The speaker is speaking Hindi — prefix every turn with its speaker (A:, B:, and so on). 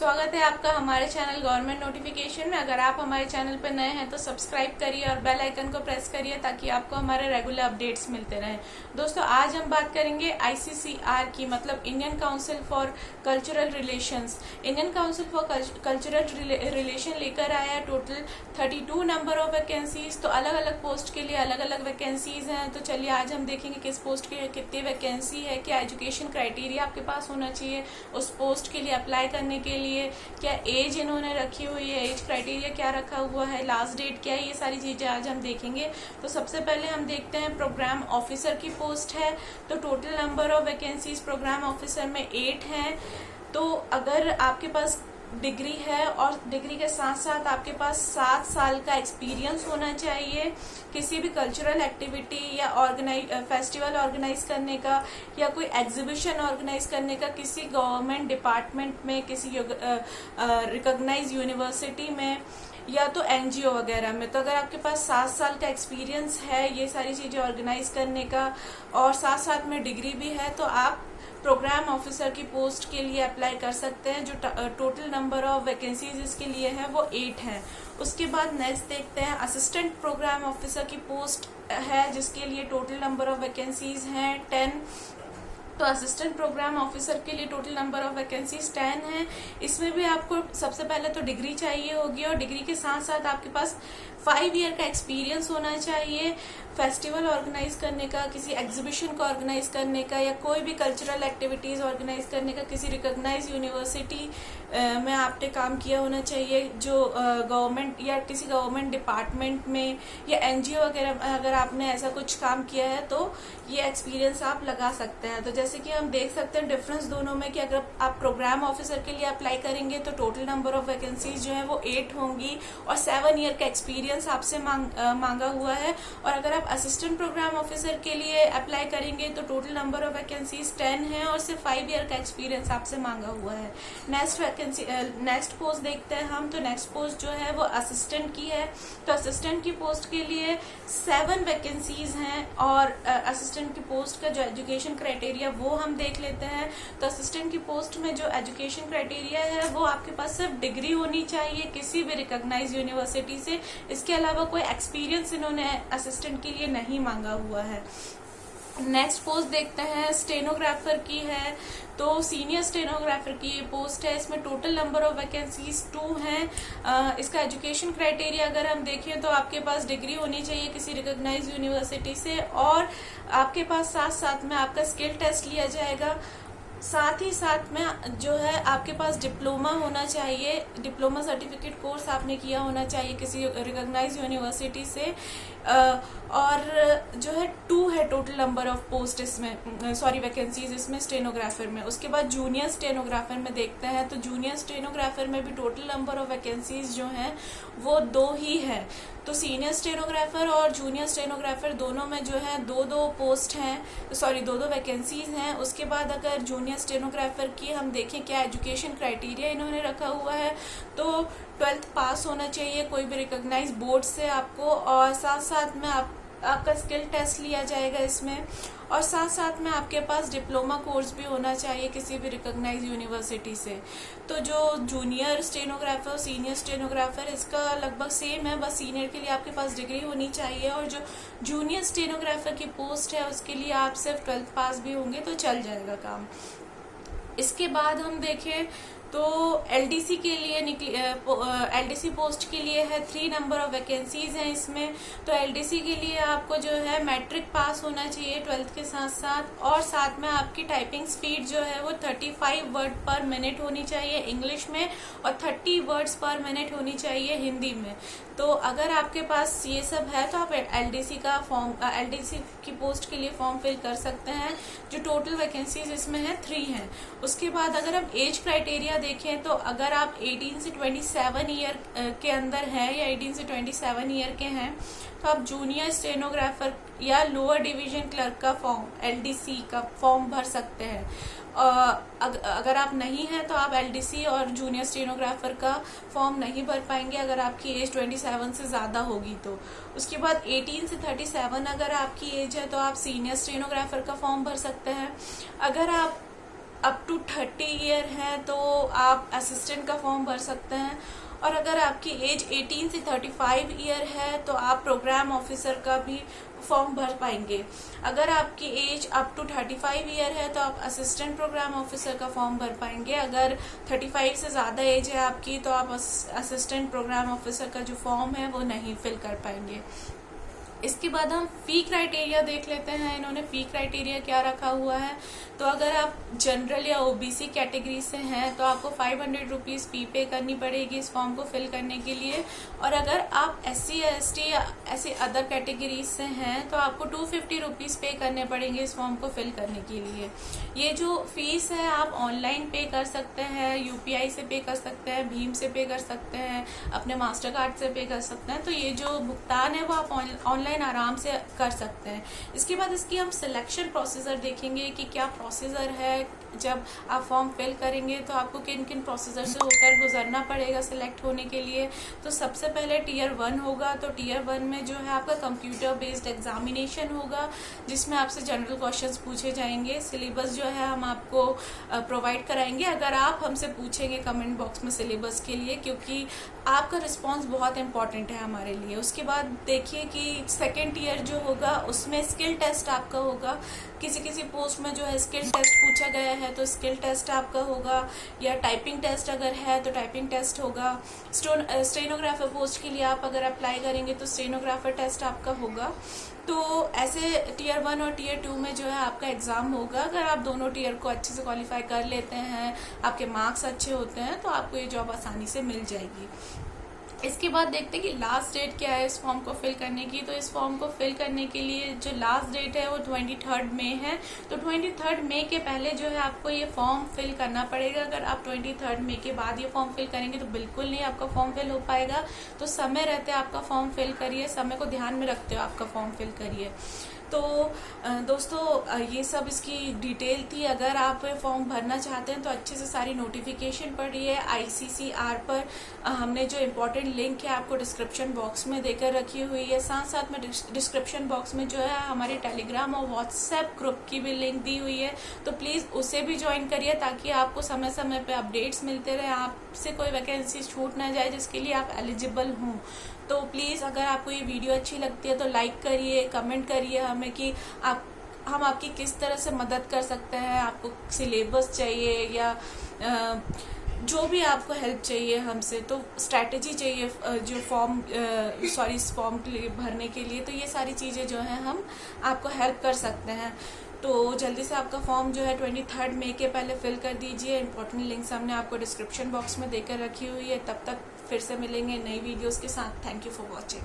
A: स्वागत है आपका हमारे चैनल गवर्नमेंट नोटिफिकेशन में। अगर आप हमारे चैनल पर नए हैं तो सब्सक्राइब करिए और बेल आइकन को प्रेस करिए ताकि आपको हमारे रेगुलर अपडेट्स मिलते रहें। दोस्तों, आज हम बात करेंगे आईसीसीआर की, मतलब Indian council for cultural relations. Indian council for cultural relation लेकर आया है टोटल 32 नंबर ऑफ वैकेंसीज। तो अलग अलग पोस्ट के लिए अलग अलग वैकेंसीज हैं। तो चलिए आज हम देखेंगे किस पोस्ट के कितनी वैकेंसी है, क्या एजुकेशन क्राइटेरिया आपके पास होना चाहिए उस पोस्ट के लिए अप्लाई करने के लिए, क्या एज इन्होंने रखी हुई है, एज क्राइटेरिया क्या रखा हुआ है, लास्ट डेट क्या है, ये सारी चीजें आज हम देखेंगे। तो सबसे पहले हम देखते हैं प्रोग्राम ऑफिसर की पोस्ट है। तो total number of vacancies programme officer में 8 हैं। तो अगर आपके पास डिग्री है और डिग्री के साथ साथ आपके पास 7 साल का एक्सपीरियंस होना चाहिए किसी भी कल्चरल एक्टिविटी या फेस्टिवल ऑर्गेनाइज करने का या कोई एग्जीबिशन ऑर्गेनाइज करने का किसी गवर्नमेंट डिपार्टमेंट में, किसी रिकॉग्नाइज यूनिवर्सिटी में या तो एनजीओ वगैरह में। तो अगर आपके पास 7 साल का एक्सपीरियंस है ये सारी चीजें ऑर्गेनाइज करने का और साथ साथ में डिग्री भी है तो आप प्रोग्राम ऑफिसर की पोस्ट के लिए अप्लाई कर सकते हैं। जो टोटल नंबर ऑफ वैकेंसीज इसके लिए है वो 8 है। उसके बाद नेक्स्ट देखते हैं असिस्टेंट प्रोग्राम ऑफिसर की पोस्ट है जिसके लिए टोटल नंबर ऑफ वैकेंसीज हैं 10। तो असिस्टेंट प्रोग्राम ऑफिसर के लिए टोटल नंबर ऑफ वैकेंसीज 10 है। इसमें भी आपको सबसे पहले तो डिग्री चाहिए होगी और डिग्री के साथ साथ आपके पास 5 ईयर का एक्सपीरियंस होना चाहिए फेस्टिवल ऑर्गेनाइज करने का, किसी एग्जीबिशन को ऑर्गेनाइज करने का या कोई भी कल्चरल एक्टिविटीज ऑर्गेनाइज करने का, किसी रिकॉग्नाइज यूनिवर्सिटी में आपने काम किया होना चाहिए जो गवर्नमेंट या किसी गवर्नमेंट डिपार्टमेंट में या एनजीओ वगैरह अगर आपने ऐसा कुछ काम किया है तो ये एक्सपीरियंस आप लगा सकते हैं। तो जैसे कि हम देख सकते हैं डिफरेंस दोनों में कि अगर आप प्रोग्राम ऑफिसर के लिए अप्लाई करेंगे तो टोटल नंबर ऑफ वैकेंसीज जो है वो 8 होंगी और 7 ईयर का एक्सपीरियंस आपसे मांगा हुआ है। और अगर आप असिस्टेंट प्रोग्राम ऑफिसर के लिए अप्लाई करेंगे तो टोटल नंबर ऑफ वैकेंसीज 10 है और सिर्फ 5 ईयर का एक्सपीरियंस आपसे मांगा हुआ है। नेक्स्ट पोस्ट देखते हैं हम। तो नेक्स्ट पोस्ट जो है वो असिस्टेंट की है। तो असिस्टेंट की पोस्ट के लिए 7 वैकेंसीज हैं और असिस्टेंट की पोस्ट का जो एजुकेशन क्राइटेरिया वो हम देख लेते हैं। तो असिस्टेंट की पोस्ट में जो एजुकेशन क्राइटेरिया है वो आपके पास सिर्फ डिग्री होनी चाहिए किसी भी रिकॉग्नाइज यूनिवर्सिटी से। इसके अलावा कोई एक्सपीरियंस इन्होंने असिस्टेंट के लिए नहीं मांगा हुआ है। नेक्स्ट पोस्ट देखते हैं स्टेनोग्राफर की है। तो सीनियर स्टेनोग्राफर की ये पोस्ट है। इसमें टोटल नंबर ऑफ वैकेंसीज 2 हैं। इसका एजुकेशन क्राइटेरिया अगर हम देखें तो आपके पास डिग्री होनी चाहिए किसी रिकॉग्नाइज यूनिवर्सिटी से और आपके पास साथ साथ में आपका स्किल टेस्ट लिया जाएगा। साथ ही साथ में जो है आपके पास डिप्लोमा होना चाहिए, डिप्लोमा सर्टिफिकेट कोर्स आपने किया होना चाहिए किसी रिकॉग्नाइज यूनिवर्सिटी से। और जो है 2 है टोटल नंबर ऑफ पोस्ट इसमें, वैकेंसीज इसमें स्टेनोग्राफर में। उसके बाद जूनियर स्टेनोग्राफर में देखते हैं। तो जूनियर स्टेनोग्राफर में भी टोटल नंबर ऑफ वैकेंसीज जो हैं वो 2 ही है। तो सीनियर स्टेनोग्राफर और जूनियर स्टेनोग्राफर दोनों में जो है 2-2 पोस्ट हैं, 2-2 वैकेंसीज हैं। उसके बाद अगर जूनियर स्टेनोग्राफर की हम देखें क्या एजुकेशन क्राइटेरिया इन्होंने रखा हुआ है तो 12th पास होना चाहिए कोई भी रिकॉग्नाइज बोर्ड से आपको और साथ साथ में आपका स्किल टेस्ट लिया जाएगा इसमें और साथ साथ में आपके पास डिप्लोमा कोर्स भी होना चाहिए किसी भी रिकॉग्नाइज यूनिवर्सिटी से। तो जो जूनियर स्टेनोग्राफर और सीनियर स्टेनोग्राफर इसका लगभग सेम है, बस सीनियर के लिए आपके पास डिग्री होनी चाहिए और जो जूनियर स्टेनोग्राफर की पोस्ट है उसके लिए आप सिर्फ 12th पास भी होंगे तो चल जाएगा काम। इसके बाद हम देखें तो एलडीसी के लिए एलडीसी पोस्ट के लिए है 3 नंबर ऑफ वैकेंसीज हैं इसमें। तो एलडीसी के लिए आपको जो है मैट्रिक पास होना चाहिए 12th के साथ साथ और साथ में आपकी टाइपिंग स्पीड जो है वो 35 वर्ड पर मिनट होनी चाहिए इंग्लिश में और 30 वर्ड्स पर मिनट होनी चाहिए हिंदी में। तो अगर आपके पास ये सब है तो आप एलडीसी की पोस्ट के लिए फॉर्म फिल कर सकते हैं। जो टोटल वैकेंसीज इसमें है 3 हैं। उसके बाद अगर हम एज क्राइटेरिया देखें तो अगर आप 18 से 27 ईयर के अंदर हैं या 18 से 27 ईयर के हैं तो आप जूनियर स्टेनोग्राफर या लोअर डिवीजन क्लर्क का फॉर्म एलडीसी का फॉर्म भर सकते हैं। अगर आप नहीं हैं तो आप एलडीसी और जूनियर स्टेनोग्राफर का फॉर्म नहीं भर पाएंगे अगर आपकी एज 27 से ज़्यादा होगी तो। उसके बाद 18 से 37 अगर आपकी एज है तो आप सीनियर स्टेनोग्राफर का फॉर्म भर सकते हैं। अगर आप अप टू 30 ईयर है तो आप असिस्टेंट का फॉर्म भर सकते हैं, और अगर आपकी एज 18 से 35 ईयर है तो आप प्रोग्राम ऑफिसर का भी फॉर्म भर पाएंगे। अगर आपकी एज अप टू 35 ईयर है तो आप असिस्टेंट प्रोग्राम ऑफिसर का फॉर्म भर पाएंगे। अगर 35 से ज़्यादा एज है आपकी तो आप असिस्टेंट प्रोग्राम ऑफिसर का जो फॉर्म है वो नहीं फिल कर पाएंगे। इसके बाद हम फी क्राइटेरिया देख लेते हैं। इन्होंने फी क्राइटेरिया क्या रखा हुआ है, तो अगर आप जनरल या ओबीसी कैटेगरी से हैं तो आपको 500 रुपीज़ फी पे करनी पड़ेगी इस फॉर्म को फिल करने के लिए, और अगर आप SC या ST या ऐसे अदर कैटेगरीज से हैं तो आपको 250 रुपीज़ पे करने पड़ेंगे इस फॉर्म को फिल करने के लिए। ये जो फीस है आप ऑनलाइन पे कर सकते हैं, UPI से पे कर सकते हैं, भीम से पे कर सकते हैं, अपने मास्टर कार्ड से पे कर सकते हैं। तो ये जो भुगतान है वो आप ऑनलाइन आराम से कर सकते हैं। इसके बाद इसकी हम सिलेक्शन प्रोसीजर देखेंगे कि क्या प्रोसीजर है। जब आप फॉर्म फिल करेंगे तो आपको किन किन प्रोसीजर से होकर गुजरना पड़ेगा सिलेक्ट होने के लिए। तो सबसे पहले टीयर 1 होगा, तो टीयर 1 में जो है आपका कंप्यूटर बेस्ड एग्जामिनेशन होगा जिसमें आपसे जनरल क्वेश्चंस पूछे जाएंगे। सिलेबस जो है हम आपको प्रोवाइड कराएंगे अगर आप हमसे पूछेंगे कमेंट बॉक्स में सिलेबस के लिए, क्योंकि आपका रिस्पॉन्स बहुत इंपॉर्टेंट है हमारे लिए। उसके बाद देखिए कि सेकेंड ईयर जो होगा उसमें स्किल टेस्ट आपका होगा। किसी किसी पोस्ट में जो है स्किल टेस्ट पूछा गया है तो स्किल टेस्ट आपका होगा, या टाइपिंग टेस्ट अगर है तो टाइपिंग टेस्ट होगा। स्टेनोग्राफर पोस्ट के लिए आप अगर अप्लाई करेंगे तो स्टेनोग्राफर टेस्ट आपका होगा। तो ऐसे टीयर 1 और टीयर 2 में जो है आपका एग्जाम होगा। अगर आप दोनों टीयर को अच्छे से क्वालिफाई कर लेते हैं, आपके मार्क्स अच्छे होते हैं, तो आपको ये जॉब आसानी से मिल जाएगी। इसके बाद देखते हैं कि लास्ट डेट क्या है इस फॉर्म को फिल करने की। तो इस फॉर्म को फिल करने के लिए जो लास्ट डेट है वो 23 मई है। तो 23 मई के पहले जो है आपको ये फॉर्म फिल करना पड़ेगा। अगर आप 23 मई के बाद ये फॉर्म फिल करेंगे तो बिल्कुल नहीं आपका फॉर्म फिल हो पाएगा। तो समय रहते आपका फॉर्म फिल करिए, समय को ध्यान में रखते हुए आपका फॉर्म फिल करिए। तो दोस्तों ये सब इसकी डिटेल थी। अगर आप फॉर्म भरना चाहते हैं तो अच्छे से सारी नोटिफिकेशन पढ़िए। ICCR पर हमने जो इम्पोर्टेंट लिंक है आपको डिस्क्रिप्शन बॉक्स में देकर रखी हुई है। साथ साथ में डिस्क्रिप्शन बॉक्स में जो है हमारे टेलीग्राम और व्हाट्सएप ग्रुप की भी लिंक दी हुई है, तो प्लीज़ उसे भी ज्वाइन करिए ताकि आपको समय समय पे अपडेट्स मिलते रहे, आपसे कोई वैकेंसी छूट ना जाए जिसके लिए आप एलिजिबल हों। तो प्लीज़ अगर आपको ये वीडियो अच्छी लगती है तो लाइक करिए, कमेंट करिए हमें कि हम आपकी किस तरह से मदद कर सकते हैं। आपको सिलेबस चाहिए या जो भी आपको हेल्प चाहिए हमसे, तो स्ट्रैटेजी चाहिए जो इस फॉर्म के लिए भरने के लिए, तो ये सारी चीज़ें जो हैं हम आपको हेल्प कर सकते हैं। तो जल्दी से आपका फॉर्म जो है 23 मई के पहले फिल कर दीजिए। इंपॉर्टेंट लिंक्स हमने आपको डिस्क्रिप्शन बॉक्स में देकर रखी हुई है। तब तक फिर से मिलेंगे नई वीडियोस के साथ। Thank you for watching.